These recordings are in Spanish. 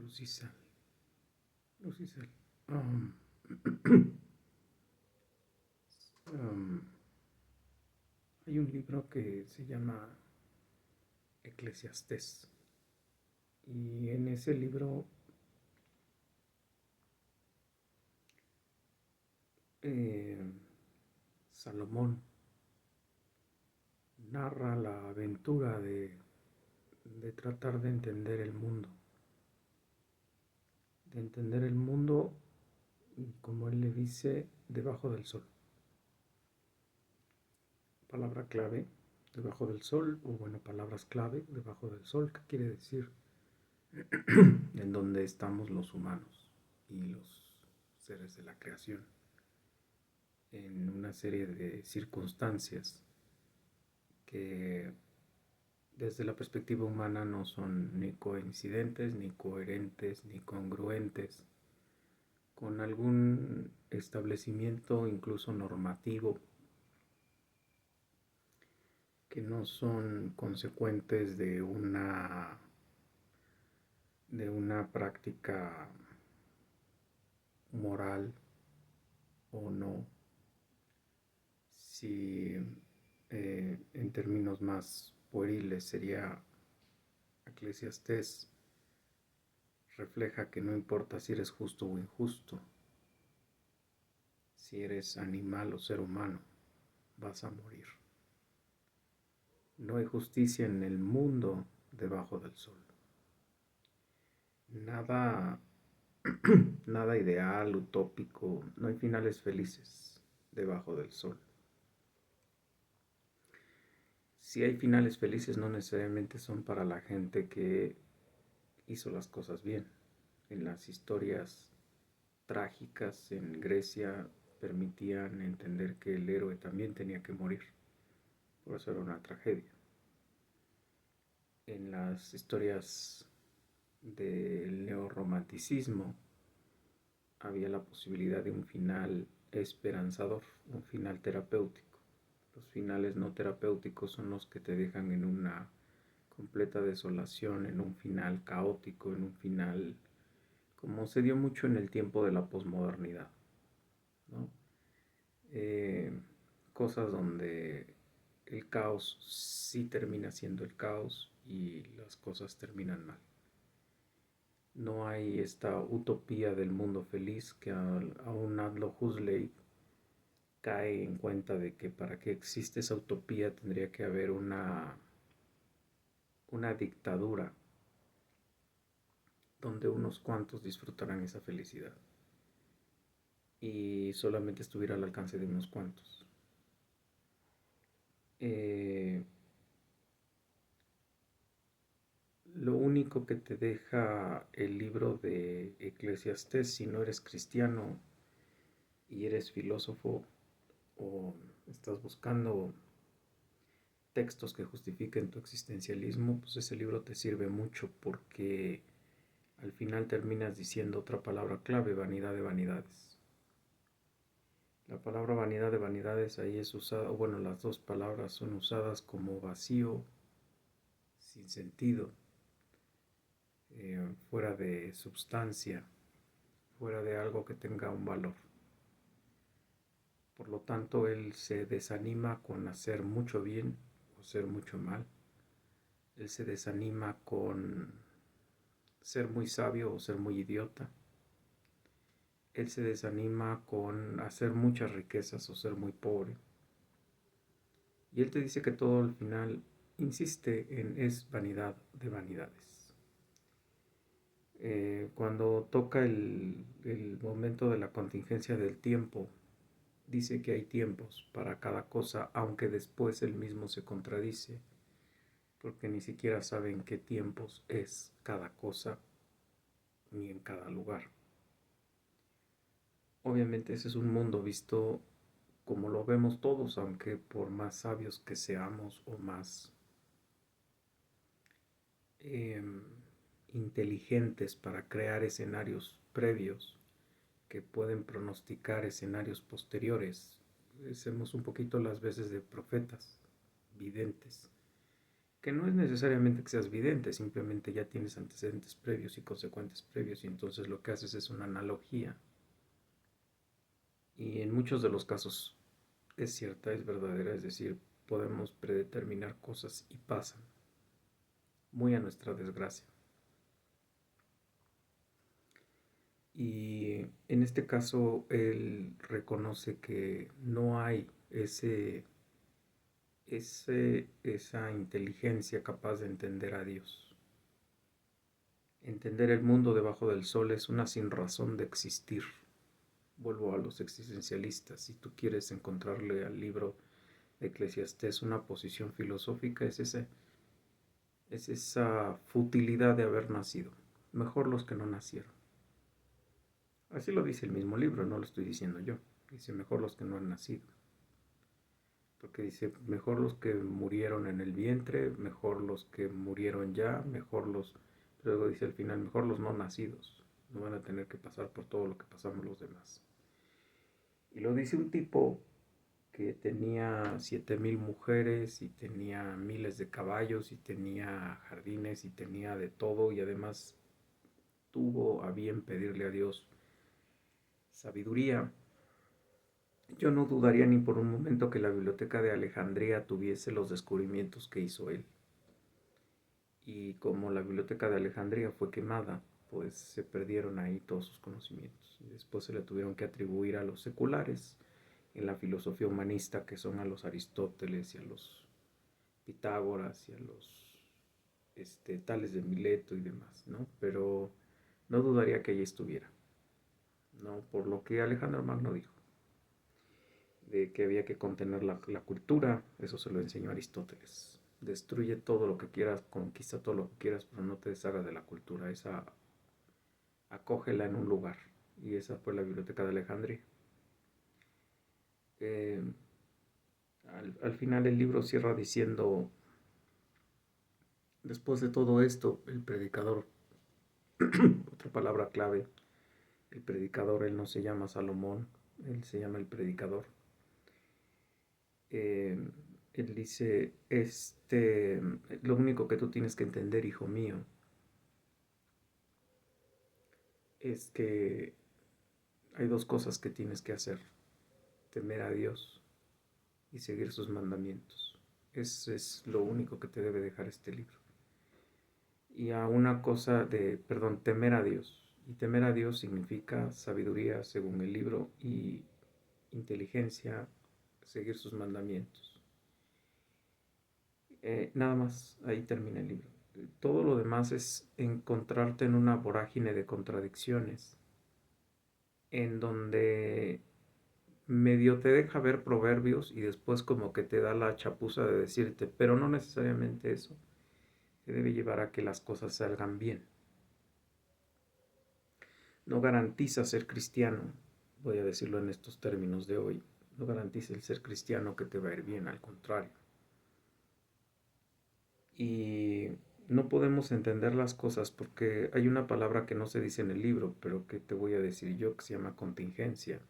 Luz y sal. Luz y sal. Um, um, Hay un libro que se llama Eclesiastés. Y en ese libro eh, Salomón narra la aventura de tratar de entender el mundo, como él le dice, debajo del sol. Palabra clave, debajo del sol, o bueno, palabras clave, debajo del sol, ¿qué quiere decir? En donde estamos los humanos y los seres de la creación, en una serie de circunstancias que desde la perspectiva humana no son ni coincidentes, ni coherentes, ni congruentes con algún establecimiento incluso normativo, que no son consecuentes de una práctica moral o no. Si en términos más pueriles sería, Eclesiastés refleja que no importa si eres justo o injusto, si eres animal o ser humano, vas a morir. No hay justicia en el mundo debajo del sol. Nada, nada ideal, utópico, no hay finales felices debajo del sol. Si hay finales felices, no necesariamente son para la gente que hizo las cosas bien. En las historias trágicas en Grecia permitían entender que el héroe también tenía que morir. Por eso era una tragedia. En las historias del neorromanticismo había la posibilidad de un final esperanzador, un final terapéutico. Los finales no terapéuticos son los que te dejan en una completa desolación, en un final caótico, en un final como se dio mucho en el tiempo de la posmodernidad, ¿no? Eh, Cosas donde el caos sí termina siendo el caos y las cosas terminan mal. No hay esta utopía del mundo feliz que aún Aldous Huxley cae en cuenta de que para que exista esa utopía tendría que haber una dictadura donde unos cuantos disfrutarán esa felicidad y solamente estuviera al alcance de unos cuantos. Lo único que te deja el libro de Eclesiastés, si no eres cristiano y eres filósofo o estás buscando textos que justifiquen tu existencialismo, pues ese libro te sirve mucho, porque al final terminas diciendo otra palabra clave: vanidad de vanidades. La palabra vanidad de vanidades ahí es usada, bueno, las dos palabras son usadas como vacío, sin sentido, fuera de substancia, fuera de algo que tenga un valor. Por lo tanto, él se desanima con hacer mucho bien o hacer mucho mal. Él se desanima con ser muy sabio o ser muy idiota. Él se desanima con hacer muchas riquezas o ser muy pobre. Y él te dice que todo al final insiste en es vanidad de vanidades. Cuando toca el momento de la contingencia del tiempo, dice que hay tiempos para cada cosa, aunque después él mismo se contradice, porque ni siquiera sabe en qué tiempos es cada cosa ni en cada lugar. Obviamente ese es un mundo visto como lo vemos todos, aunque por más sabios que seamos o más eh, inteligentes para crear escenarios previos que pueden pronosticar escenarios posteriores, hacemos un poquito las veces de profetas, videntes, que no es necesariamente que seas vidente, simplemente ya tienes antecedentes previos y consecuentes previos, y entonces lo que haces es una analogía. Y en muchos de los casos es cierta, es verdadera, es decir, podemos predeterminar cosas y pasan, muy a nuestra desgracia. Y en este caso él reconoce que no hay esa inteligencia capaz de entender a Dios. Entender el mundo debajo del sol es una sinrazón de existir. Vuelvo a los existencialistas. Si tú quieres encontrarle al libro de Eclesiastés una posición filosófica, es esa futilidad de haber nacido. Mejor los que no nacieron. Así lo dice el mismo libro, no lo estoy diciendo yo. Dice mejor los que no han nacido. Porque dice mejor los que murieron en el vientre, mejor los que murieron ya, mejor los... Luego dice al final, mejor los no nacidos. No van a tener que pasar por todo lo que pasamos los demás. Y lo dice un tipo que tenía 7,000 mujeres y tenía miles de caballos y tenía jardines y tenía de todo, y además tuvo a bien pedirle a Dios sabiduría. Yo no dudaría ni por un momento que la biblioteca de Alejandría tuviese los descubrimientos que hizo él. Y como la biblioteca de Alejandría fue quemada, pues se perdieron ahí todos sus conocimientos. Y después se le tuvieron que atribuir a los seculares en la filosofía humanista, que son a los Aristóteles y a los Pitágoras y a los Tales de Mileto y demás, ¿no? Pero no dudaría que allí estuviera, ¿no? Por lo que Alejandro Magno dijo, de que había que contener la cultura, eso se lo enseñó Aristóteles. Destruye todo lo que quieras, conquista todo lo que quieras, pero no te deshagas de la cultura, esa acógela en un lugar. Y esa fue la biblioteca de Alejandría. Eh, al final el libro cierra diciendo, después de todo esto, el predicador, otra palabra clave, el predicador, él no se llama Salomón, él se llama el predicador. Él dice, lo único que tú tienes que entender, hijo mío, es que hay dos cosas que tienes que hacer: temer a Dios y seguir sus mandamientos. Eso es lo único que te debe dejar este libro. Y a una cosa temer a Dios. Y temer a Dios significa sabiduría según el libro y inteligencia, seguir sus mandamientos. Nada más, ahí termina el libro. Todo lo demás es encontrarte en una vorágine de contradicciones, en donde medio te deja ver proverbios y después como que te da la chapuza de decirte, pero no necesariamente eso te debe llevar a que las cosas salgan bien. No garantiza ser cristiano, voy a decirlo en estos términos de hoy, no garantiza el ser cristiano que te va a ir bien, al contrario. Y no podemos entender las cosas porque hay una palabra que no se dice en el libro, pero que te voy a decir yo, que se llama contingencia.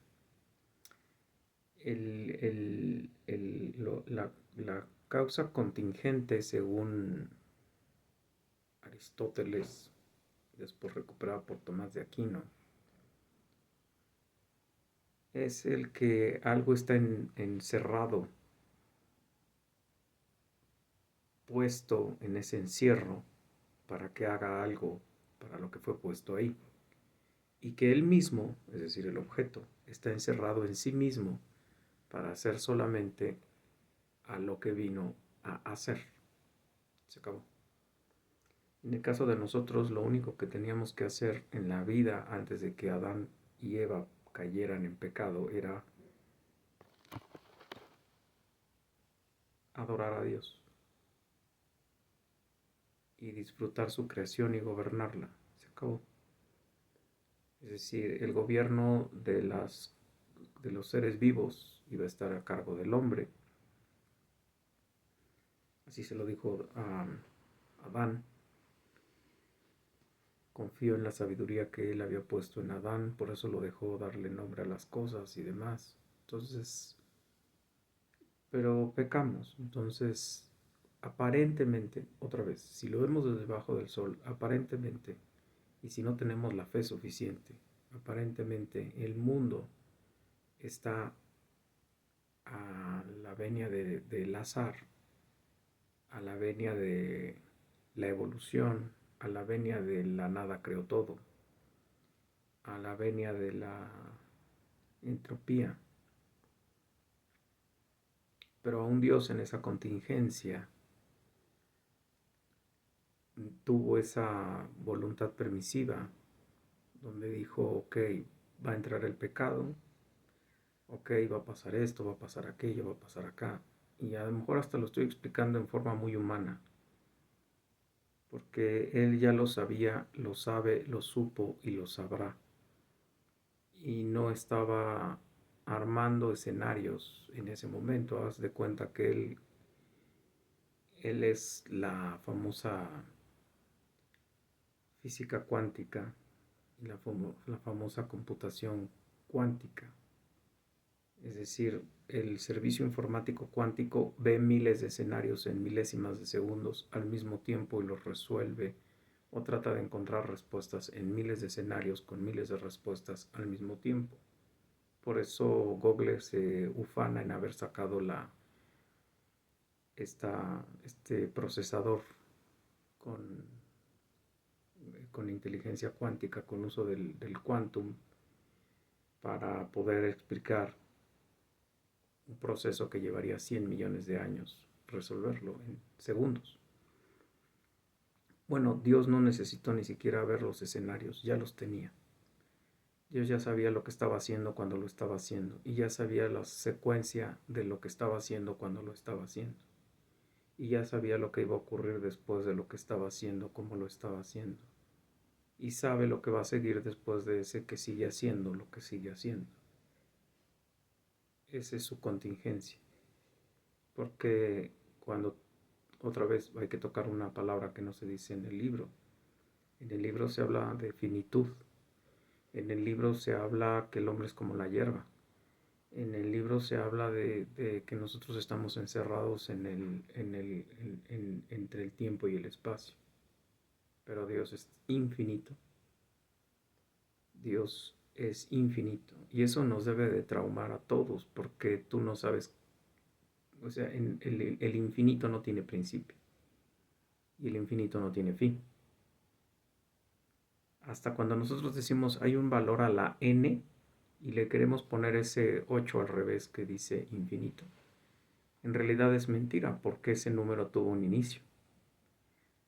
La causa contingente, según Aristóteles, después recuperado por Tomás de Aquino, es el que algo está encerrado, puesto en ese encierro para que haga algo para lo que fue puesto ahí. Y que él mismo, es decir, el objeto, está encerrado en sí mismo para hacer solamente a lo que vino a hacer. Se acabó. En el caso de nosotros, lo único que teníamos que hacer en la vida antes de que Adán y Eva cayeran en pecado era adorar a Dios y disfrutar su creación y gobernarla. Se acabó. Es decir, el gobierno de los seres vivos iba a estar a cargo del hombre. Así se lo dijo a Adán. Confío en la sabiduría que él había puesto en Adán, por eso lo dejó darle nombre a las cosas y demás. Entonces, pero pecamos. Entonces, aparentemente, otra vez, si lo vemos desde debajo del sol, aparentemente, y si no tenemos la fe suficiente, aparentemente el mundo está a la venia del azar, a la venia de la evolución, a la venia de la nada creó todo, a la venia de la entropía. Pero aún Dios en esa contingencia tuvo esa voluntad permisiva, donde dijo, ok, va a entrar el pecado, ok, va a pasar esto, va a pasar aquello, va a pasar acá. Y a lo mejor hasta lo estoy explicando en forma muy humana, porque Él ya lo sabía, lo sabe, lo supo y lo sabrá. Y no estaba armando escenarios en ese momento. Haz de cuenta que él es la famosa física cuántica y la famosa computación cuántica. Es decir, el servicio informático cuántico ve miles de escenarios en milésimas de segundos al mismo tiempo y los resuelve o trata de encontrar respuestas en miles de escenarios con miles de respuestas al mismo tiempo. Por eso Google se ufana en haber sacado este procesador con, con inteligencia cuántica, con uso del quantum, para poder explicar un proceso que llevaría 100 millones de años resolverlo en segundos. Bueno, Dios no necesitó ni siquiera ver los escenarios, ya los tenía. Dios ya sabía lo que estaba haciendo cuando lo estaba haciendo y ya sabía la secuencia de lo que estaba haciendo cuando lo estaba haciendo. Y ya sabía lo que iba a ocurrir después de lo que estaba haciendo, como lo estaba haciendo. Y sabe lo que va a seguir después de ese que sigue haciendo lo que sigue haciendo. Esa es su contingencia. Porque cuando, otra vez, hay que tocar una palabra que no se dice en el libro. En el libro se habla de finitud. En el libro se habla que el hombre es como la hierba. En el libro se habla de que nosotros estamos encerrados entre el tiempo y el espacio. Pero Dios es infinito. Dios es infinito. Y eso nos debe de traumar a todos, porque tú no sabes, o sea, el infinito no tiene principio. Y el infinito no tiene fin. Hasta cuando nosotros decimos hay un valor a la n y le queremos poner ese 8 al revés que dice infinito, en realidad es mentira, porque ese número tuvo un inicio.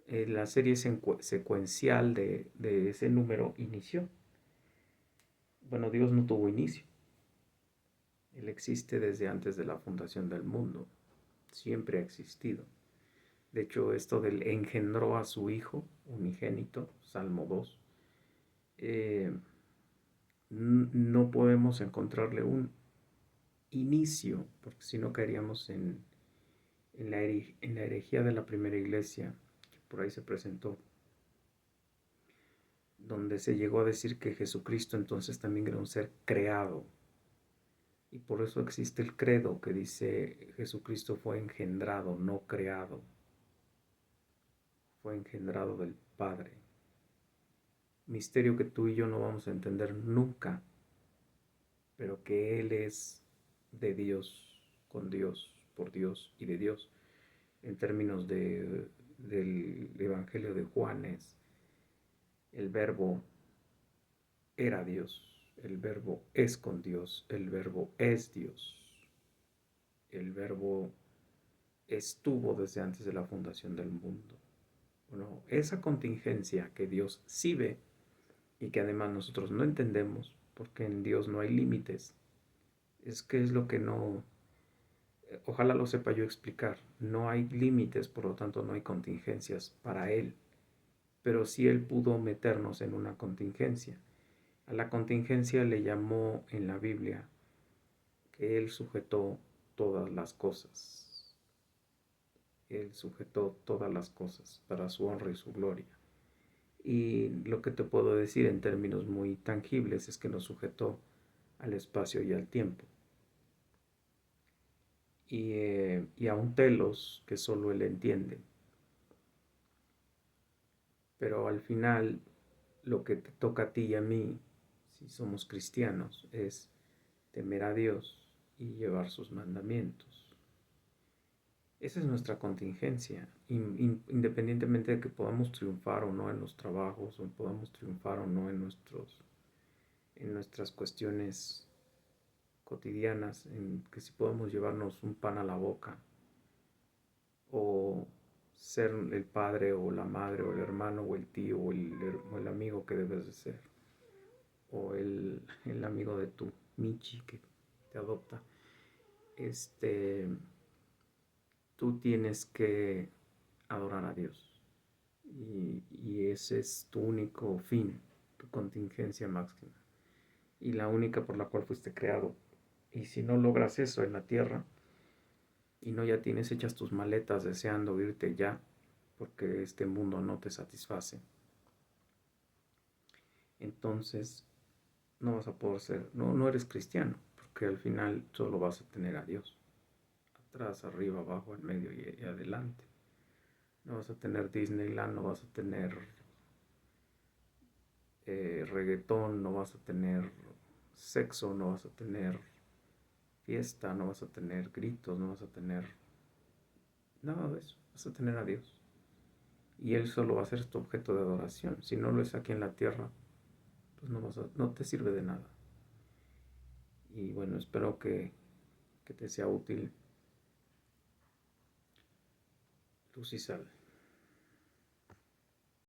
La serie secuencial de ese número inició. Bueno, Dios no tuvo inicio. Él existe desde antes de la fundación del mundo. Siempre ha existido. De hecho, esto del engendró a su hijo unigénito, Salmo 2, no podemos encontrarle un inicio, porque si no caeríamos en la herejía de la primera iglesia, que por ahí se presentó, donde se llegó a decir que Jesucristo entonces también era un ser creado. Y por eso existe el credo que dice Jesucristo fue engendrado, no creado. Fue engendrado del Padre. Misterio que tú y yo no vamos a entender nunca, pero que Él es de Dios, con Dios, por Dios y de Dios. En términos del Evangelio de Juan es, el verbo era Dios, el verbo es con Dios, el verbo es Dios, el verbo estuvo desde antes de la fundación del mundo. Bueno, esa contingencia que Dios sí ve y que además nosotros no entendemos, porque en Dios no hay límites, es que es lo que no, ojalá lo sepa yo explicar, no hay límites, por lo tanto no hay contingencias para Él, pero sí Él pudo meternos en una contingencia. A la contingencia le llamó en la Biblia que Él sujetó todas las cosas. Él sujetó todas las cosas para su honra y su gloria. Y lo que te puedo decir en términos muy tangibles es que nos sujetó al espacio y al tiempo. y a un telos que solo él entiende. Pero al final lo que te toca a ti y a mí, si somos cristianos, es temer a Dios y llevar sus mandamientos. Esa es nuestra contingencia, independientemente de que podamos triunfar o no en los trabajos, o podamos triunfar o no en nuestras cuestiones cotidianas, en que si podemos llevarnos un pan a la boca, o ser el padre o la madre o el hermano o el tío o el amigo que debes de ser, o el amigo de tu Michi que te adopta. Tú tienes que adorar a Dios, y ese es tu único fin, tu contingencia máxima y la única por la cual fuiste creado. Y si no logras eso en la tierra y no ya tienes hechas tus maletas deseando irte ya porque este mundo no te satisface, entonces no vas a poder ser, no eres cristiano, porque al final solo vas a tener a Dios, atrás, arriba, abajo, en medio y adelante. No vas a tener Disneyland, no vas a tener reggaetón, no vas a tener sexo, no vas a tener fiesta, no vas a tener gritos, no vas a tener nada de eso. Vas a tener a Dios. Y Él solo va a ser tu objeto de adoración. Si no lo es aquí en la tierra, pues no te sirve de nada. Y bueno, espero que te sea útil. Luz y sal.